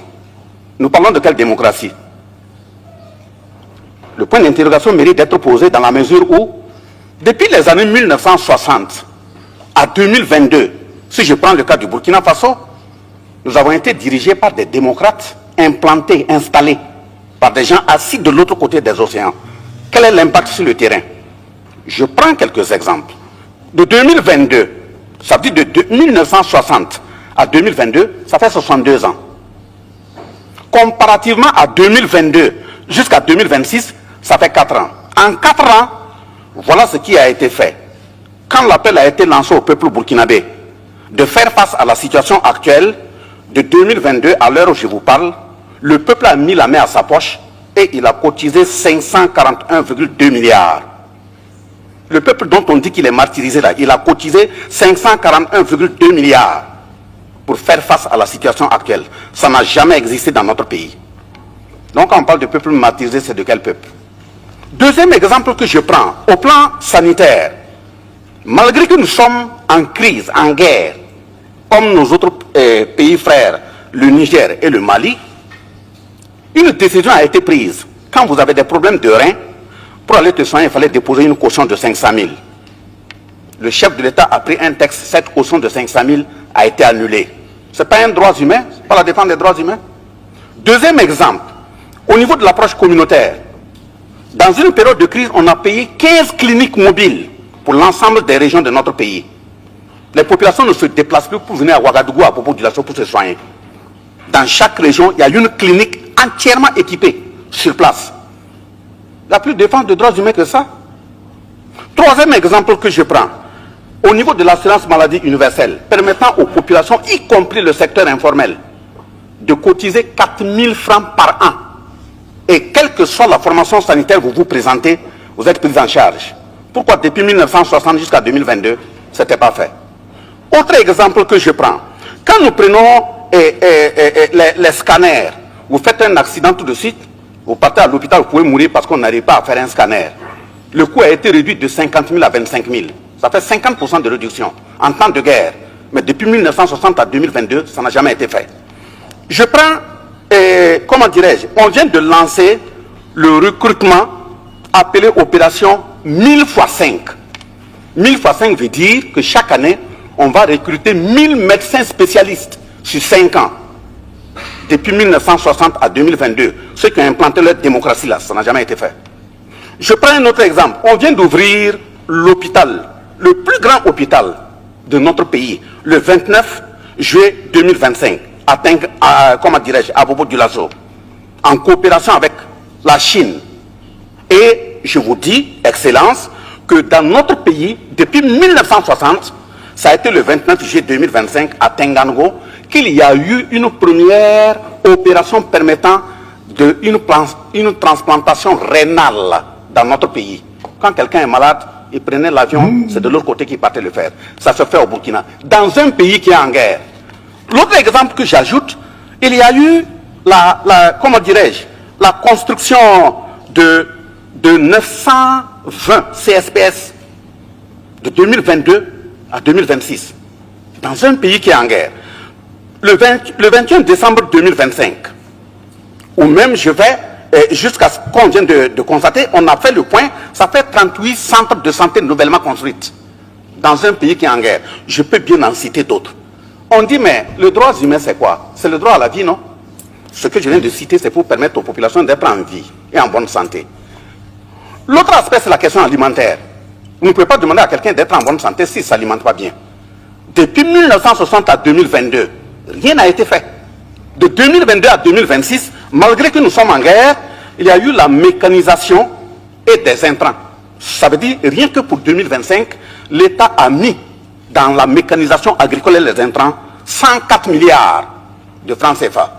Nous parlons de quelle démocratie? Le point d'interrogation mérite d'être posé dans la mesure où, depuis les années 1960 à 2022, si je prends le cas du Burkina Faso, nous avons été dirigés par des démocrates implantés, installés par des gens assis de l'autre côté des océans. Quel est l'impact sur le terrain? Je prends quelques exemples. De 2022, ça veut dire de 1960 à 2022, ça fait 62 ans. Comparativement à 2022 jusqu'à 2026, ça fait 4 ans. En 4 ans, voilà ce qui a été fait. Quand l'appel a été lancé au peuple burkinabé de faire face à la situation actuelle, de 2022 à l'heure où je vous parle, le peuple a mis la main à sa poche et il a cotisé 541,2 milliards. Le peuple dont on dit qu'il est martyrisé là, il a cotisé 541,2 milliards pour faire face à la situation actuelle. Ça n'a jamais existé dans notre pays. Donc quand on parle de peuple martyrisé, c'est de quel peuple? Deuxième exemple que je prends, au plan sanitaire, malgré que nous sommes en crise, en guerre, comme nos autres pays frères, le Niger et le Mali, une décision a été prise. Quand vous avez des problèmes de reins, pour aller te soigner, il fallait déposer une caution de 500 000. Le chef de l'État a pris un texte, cette caution de 500 000 a été annulée. Ce n'est pas un droit humain, ce n'est pas la défense des droits humains. Deuxième exemple, au niveau de l'approche communautaire, dans une période de crise, on a payé 15 cliniques mobiles pour l'ensemble des régions de notre pays. Les populations ne se déplacent plus pour venir à Ouagadougou, à Bobo-Dioulasso pour se soigner. Dans chaque région, il y a une clinique entièrement équipée sur place. Il n'y a plus de défense de droits humains que ça. Troisième exemple que je prends, au niveau de l'assurance maladie universelle, permettant aux populations, y compris le secteur informel, de cotiser 4 000 francs par an. Et quelle que soit la formation sanitaire que vous vous présentez, vous êtes pris en charge. Pourquoi depuis 1960 jusqu'à 2022, ce n'était pas fait? Autre exemple que je prends, quand nous prenons les scanners, vous faites un accident tout de suite, vous partez à l'hôpital, vous pouvez mourir parce qu'on n'arrive pas à faire un scanner. Le coût a été réduit de 50 000 à 25 000. Ça fait 50% de réduction en temps de guerre. Mais depuis 1960 à 2022, ça n'a jamais été fait. Je prends, comment dirais-je, on vient de lancer le recrutement appelé opération 1000 x 5. 1000 x 5 veut dire que chaque année, on va recruter 1000 médecins spécialistes sur 5 ans. Depuis 1960 à 2022, ceux qui ont implanté leur démocratie là, ça n'a jamais été fait. Je prends un autre exemple. On vient d'ouvrir l'hôpital, le plus grand hôpital de notre pays, le 29 juillet 2025, à Bobo-Dioulasso, en coopération avec la Chine. Et je vous dis, Excellence, que dans notre pays, depuis 1960, ça a été le 29 juillet 2025 à Tengango, qu'il y a eu une première opération permettant une transplantation rénale dans notre pays. Quand quelqu'un est malade, il prenait l'avion, c'est de l'autre côté qu'il partait le faire. Ça se fait au Burkina, dans un pays qui est en guerre. L'autre exemple que j'ajoute, il y a eu la construction de 920 CSPS de 2022 à 2026, dans un pays qui est en guerre. Le 21 décembre 2025, ou même je vais, jusqu'à ce qu'on vient de constater, on a fait le point, ça fait 38 centres de santé nouvellement construits dans un pays qui est en guerre. Je peux bien en citer d'autres. On dit, mais le droit humain, c'est quoi? C'est le droit à la vie, non? Ce que je viens de citer, c'est pour permettre aux populations d'être en vie et en bonne santé. L'autre aspect, c'est la question alimentaire. Vous ne pouvez pas demander à quelqu'un d'être en bonne santé s'il ne s'alimente pas bien. Depuis 1960 à 2022, rien n'a été fait. De 2022 à 2026, malgré que nous sommes en guerre, il y a eu la mécanisation et des intrants. Ça veut dire, rien que pour 2025, l'État a mis dans la mécanisation agricole et les intrants 104 milliards de francs CFA.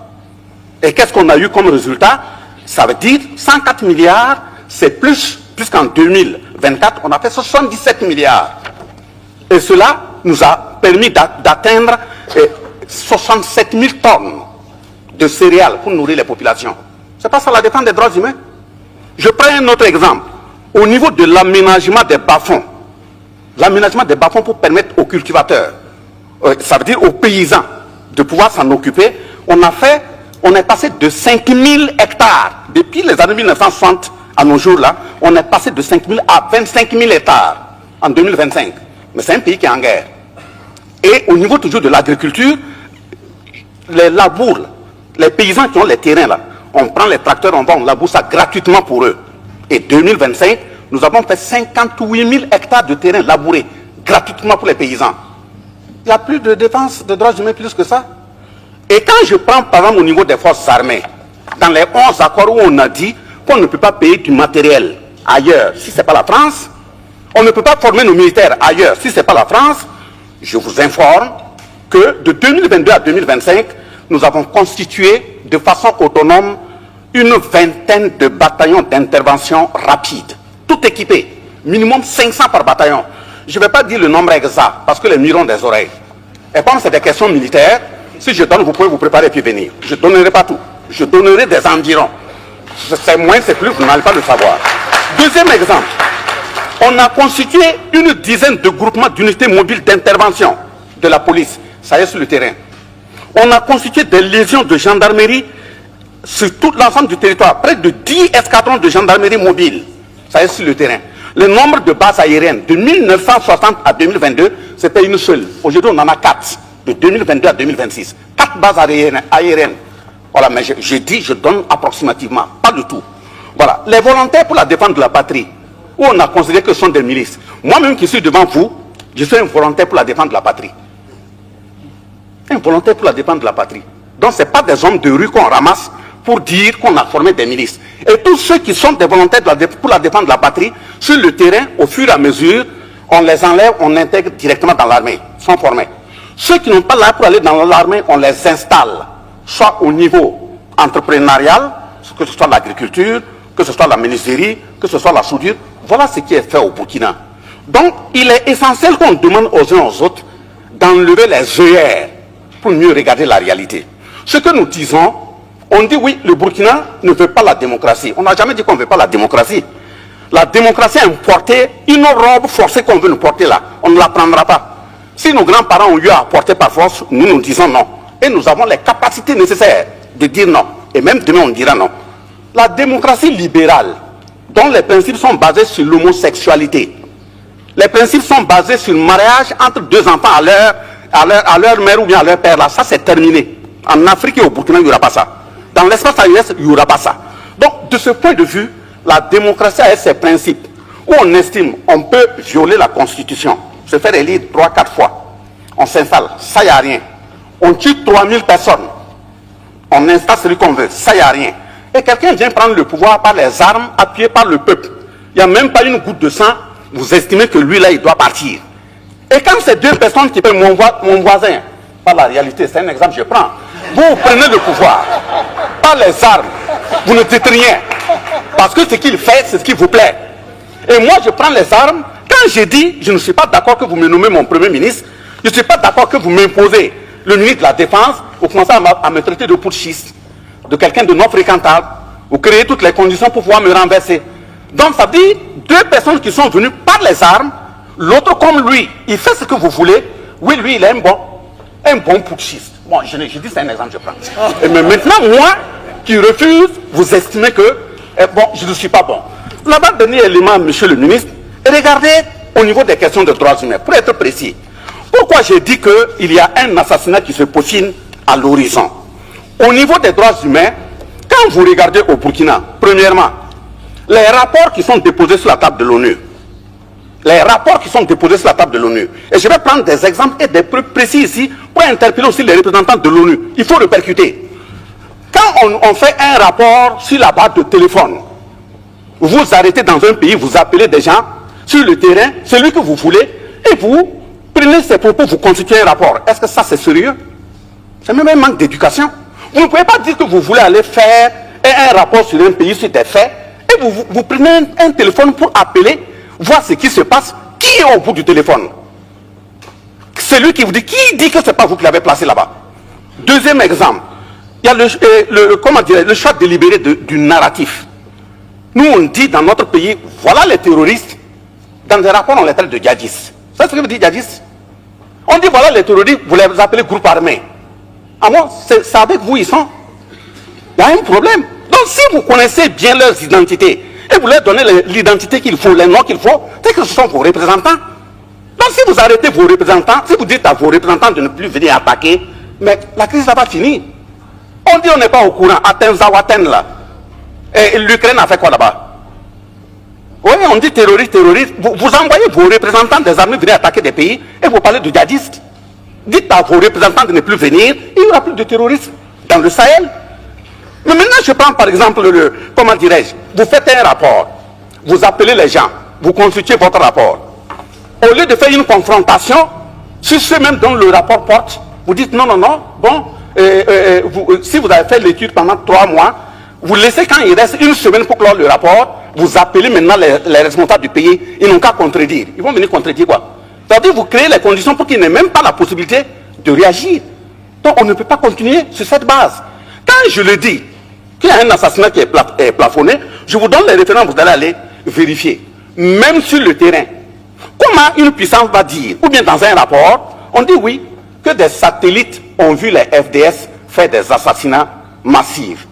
Et qu'est-ce qu'on a eu comme résultat? Ça veut dire 104 milliards, c'est plus, puisqu'en 2024, on a fait 77 milliards. Et cela nous a permis d'atteindre 67 000 tonnes de céréales pour nourrir les populations. C'est pas ça la défense des droits humains? Je prends un autre exemple. au niveau de l'aménagement des bas-fonds, pour permettre aux cultivateurs, ça veut dire aux paysans, de pouvoir s'en occuper, on est passé de 5000 hectares, depuis les années 1960 à nos jours là, on est passé de 5000 à 25 000 hectares en 2025. Mais c'est un pays qui est en guerre. Et au niveau toujours de l'agriculture, les labours, les paysans qui ont les terrains là, on prend les tracteurs, on laboure ça gratuitement pour eux. Et 2025, nous avons fait 58 000 hectares de terrain labourés gratuitement pour les paysans. Il n'y a plus de défense de droits humains plus que ça. Et quand je prends par exemple au niveau des forces armées, dans les 11 accords où on a dit qu'on ne peut pas payer du matériel ailleurs si ce n'est pas la France, on ne peut pas former nos militaires ailleurs si ce n'est pas la France, je vous informe que de 2022 à 2025, nous avons constitué de façon autonome une vingtaine de bataillons d'intervention rapide, tout équipés, minimum 500 par bataillon. Je ne vais pas dire le nombre exact parce que les murs ont des oreilles. Et comme c'est des questions militaires, si je donne, vous pouvez vous préparer et puis venir. Je ne donnerai pas tout. Je donnerai des environs. C'est moins, c'est plus, vous n'allez pas le savoir. Deuxième exemple, on a constitué une dizaine de groupements d'unités mobiles d'intervention de la police. Ça y est sur le terrain. On a constitué des légions de gendarmerie sur tout l'ensemble du territoire. Près de 10 escadrons de gendarmerie mobile. Ça y est sur le terrain. Le nombre de bases aériennes de 1960 à 2022, c'était une seule. Aujourd'hui, on en a 4. De 2022 à 2026. 4 bases aériennes. Voilà, mais je dis, je donne approximativement, pas du tout. Voilà, les volontaires pour la défense de la patrie, où on a considéré que ce sont des milices. Moi-même qui suis devant vous, je suis un volontaire pour la défense de la patrie. Un volontaire pour la défense de la patrie. Donc, ce n'est pas des hommes de rue qu'on ramasse pour dire qu'on a formé des milices. Et tous ceux qui sont des volontaires pour la défense de la patrie, sur le terrain, au fur et à mesure, on les enlève, on intègre directement dans l'armée, sont formés. Ceux qui n'ont pas là pour aller dans l'armée, on les installe, soit au niveau entrepreneurial, que ce soit l'agriculture, que ce soit la menuiserie, que ce soit la soudure. Voilà ce qui est fait au Burkina. Donc, il est essentiel qu'on demande aux uns aux autres d'enlever les œillères pour mieux regarder la réalité. Ce que nous disons, on dit oui, le Burkina ne veut pas la démocratie. On n'a jamais dit qu'on ne veut pas la démocratie. La démocratie a importé une robe forcée qu'on veut nous porter là. On ne la prendra pas. Si nos grands-parents ont eu à porter par force, nous disons non. Et nous avons les capacités nécessaires de dire non. Et même demain, on dira non. La démocratie libérale, dont les principes sont basés sur l'homosexualité, les principes sont basés sur le mariage entre deux enfants à leur mère ou bien à leur père, là, ça c'est terminé. En Afrique et au Burkina, il n'y aura pas ça. Dans l'espace AES, il n'y aura pas ça. Donc, de ce point de vue, la démocratie a ses principes, où on estime on peut violer la Constitution, se faire élire 3-4 fois. On s'installe, ça, il n'y a rien. On tue 3000 personnes. On installe celui qu'on veut, ça, il n'y a rien. Et quelqu'un vient prendre le pouvoir par les armes, appuyé par le peuple. Il n'y a même pas une goutte de sang. Vous estimez que lui, là, il doit partir. Et quand ces deux personnes qui payent mon voisin, pas la réalité, c'est un exemple que je prends. Vous prenez le pouvoir, par les armes, vous ne dites rien. Parce que ce qu'il fait, c'est ce qui vous plaît. Et moi, je prends les armes. Quand je dis, je ne suis pas d'accord que vous me nommez mon premier ministre, je ne suis pas d'accord que vous m'imposez le ministre de la Défense, vous commencez à me traiter de putschiste, de quelqu'un de non fréquentable, vous créez toutes les conditions pour pouvoir me renverser. Donc ça dit, deux personnes qui sont venues par les armes, l'autre comme lui, il fait ce que vous voulez, oui, lui, il est un bon putschiste. Bon, je dis c'est un exemple, je prends. Et mais maintenant, moi, qui refuse, vous estimez que, bon, je ne suis pas bon. Là-bas, dernier élément, monsieur le ministre, regardez au niveau des questions de droits humains, pour être précis. Pourquoi j'ai dit qu'il y a un assassinat qui se peaufine à l'horizon? Au niveau des droits humains, quand vous regardez au Burkina, premièrement, les rapports qui sont déposés sur la table de l'ONU, et je vais prendre des exemples et des preuves précis ici pour interpeller aussi les représentants de l'ONU. Il faut le percuter. Quand on fait un rapport sur la base de téléphone, vous arrêtez dans un pays, vous appelez des gens sur le terrain, celui que vous voulez, et vous prenez ces propos, vous constituez un rapport. Est-ce que ça c'est sérieux? C'est même un manque d'éducation. Vous ne pouvez pas dire que vous voulez aller faire un rapport sur un pays, sur des faits, et vous prenez un téléphone pour appeler, voir ce qui se passe. Qui est au bout du téléphone? Celui qui vous dit, qui dit que ce n'est pas vous qui l'avez placé là-bas? Deuxième exemple, il y a le choix délibéré du narratif. Nous, on dit dans notre pays, voilà les terroristes. Dans des rapports, on les traite de djihadistes. C'est ce que veut dire djihadistes? On dit, voilà les terroristes, vous les appelez groupe armé. Ah bon, c'est avec vous, ils sont. Il y a un problème. Donc, si vous connaissez bien leurs identités, et vous leur donnez l'identité qu'il faut, les noms qu'il faut, c'est que ce sont vos représentants. Donc, si vous arrêtez vos représentants, si vous dites à vos représentants de ne plus venir attaquer, mais la crise n'a pas fini. On dit on n'est pas au courant. Zawaten là. Et l'Ukraine a fait quoi là-bas? Oui, on dit terroriste. Vous envoyez vos représentants des armées venir attaquer des pays et vous parlez de djihadistes. Dites à vos représentants de ne plus venir, il n'y aura plus de terroristes dans le Sahel. Mais maintenant, je prends par exemple comment dirais-je, vous faites un rapport, vous appelez les gens, vous consultez votre rapport. Au lieu de faire une confrontation sur ceux même dont le rapport porte, vous dites non, bon, si vous avez fait l'étude pendant 3 mois, vous laissez quand il reste 1 semaine pour clore le rapport, vous appelez maintenant les responsables du pays, ils n'ont qu'à contredire. Ils vont venir contredire quoi? C'est-à-dire vous créez les conditions pour qu'ils n'aient même pas la possibilité de réagir. Donc on ne peut pas continuer sur cette base. Quand je le dis, qu'il y a un assassinat qui est plafonné, je vous donne les références, vous allez aller vérifier. Même sur le terrain. Comment une puissance va dire, ou bien dans un rapport, on dit oui, que des satellites ont vu les FDS faire des assassinats massifs.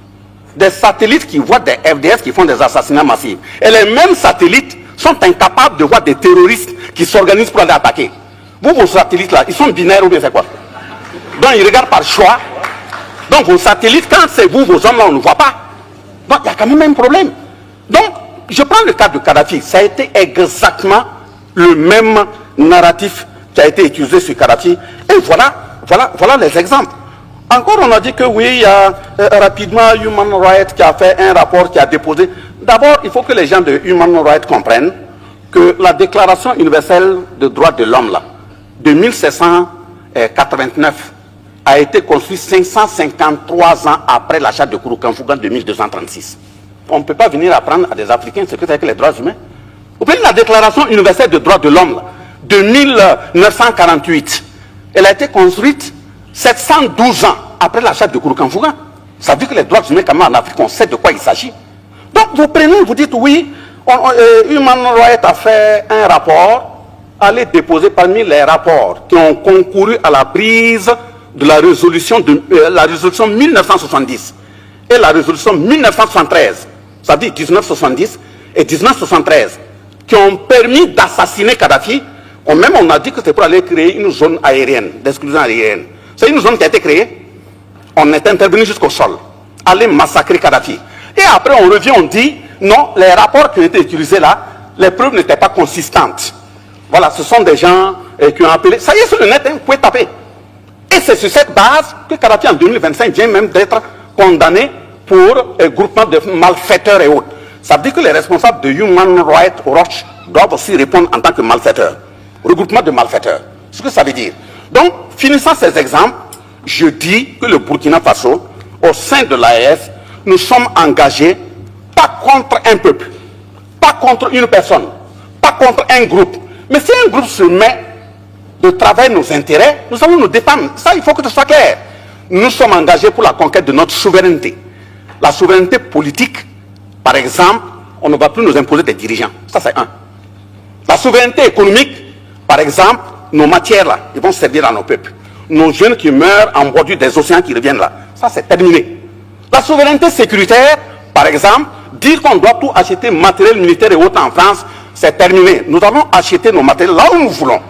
Des satellites qui voient des FDS qui font des assassinats massifs. Et les mêmes satellites sont incapables de voir des terroristes qui s'organisent pour aller attaquer. Vous, vos satellites là, ils sont binaires ou bien c'est quoi? Donc ils regardent par choix. Donc vos satellites, quand c'est vous, vos hommes là, on ne voit pas. Donc il y a quand même un problème. Donc, je prends le cas de Kadhafi. Ça a été exactement le même narratif qui a été utilisé sur Kadhafi. Et voilà les exemples. Encore, on a dit que oui, il y a rapidement Human Rights qui a fait un rapport, qui a déposé. D'abord, il faut que les gens de Human Rights comprennent que la Déclaration universelle des droits de l'homme, là, de 1789, a été construite 553 ans après la charte de Kurukanfuga de 1236. On ne peut pas venir apprendre à des Africains ce que c'est que les droits humains. Vous prenez la Déclaration universelle des droits de l'homme de 1948. Elle a été construite 712 ans après la charte de Kurukanfuga. Ça veut dire que les droits humains, quand même en Afrique, on sait de quoi il s'agit. Donc vous prenez, vous dites oui, Human Rights a fait un rapport, allez déposer parmi les rapports qui ont concouru à la prise de la résolution 1970 et la résolution 1973, ça veut dire 1970 et 1973, qui ont permis d'assassiner Kadhafi. Même on a dit que c'était pour aller créer une zone aérienne, d'exclusion aérienne. C'est une zone qui a été créée. On est intervenu jusqu'au sol, aller massacrer Kadhafi. Et après on revient, on dit, non, les rapports qui ont été utilisés là, les preuves n'étaient pas consistantes. Voilà, ce sont des gens qui ont appelé, ça y est sur le net, hein, vous pouvez taper. Et c'est sur cette base que Kadhafi en 2025 vient même d'être condamné pour groupement de malfaiteurs et autres. Ça veut dire que les responsables de Human Rights Watch doivent aussi répondre en tant que malfaiteurs. Regroupement de malfaiteurs. Ce que ça veut dire. Donc, finissant ces exemples, je dis que le Burkina Faso, au sein de l'AES, nous sommes engagés, pas contre un peuple, pas contre une personne, pas contre un groupe. Mais si un groupe se met de travailler nos intérêts, nous allons nous défendre. Ça, il faut que ce soit clair. Nous sommes engagés pour la conquête de notre souveraineté. La souveraineté politique, par exemple, on ne va plus nous imposer des dirigeants. Ça, c'est un. La souveraineté économique, par exemple, nos matières là, ils vont servir à nos peuples. Nos jeunes qui meurent en bordure des océans qui reviennent là, ça c'est terminé. La souveraineté sécuritaire, par exemple, dire qu'on doit tout acheter matériel militaire et autres en France, c'est terminé. Nous allons acheter nos matériels là où nous voulons.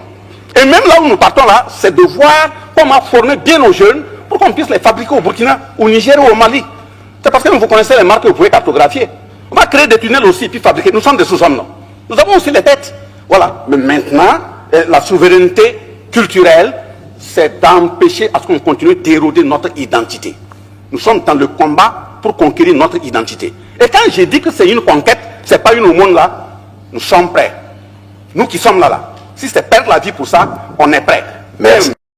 Et même là où nous partons là, c'est de voir comment former bien nos jeunes pour qu'on puisse les fabriquer au Burkina, au Niger ou au Mali. C'est parce que vous connaissez les marques que vous pouvez cartographier. On va créer des tunnels aussi et puis fabriquer. Nous sommes des sous-hommes. Nous avons aussi les têtes. Voilà. Mais maintenant, la souveraineté culturelle, c'est d'empêcher à ce qu'on continue d'éroder notre identité. Nous sommes dans le combat pour conquérir notre identité. Et quand j'ai dit que c'est une conquête, c'est pas une au monde là, nous sommes prêts. Nous qui sommes là. Si c'est perdre la vie pour ça, on est prêts. Merci.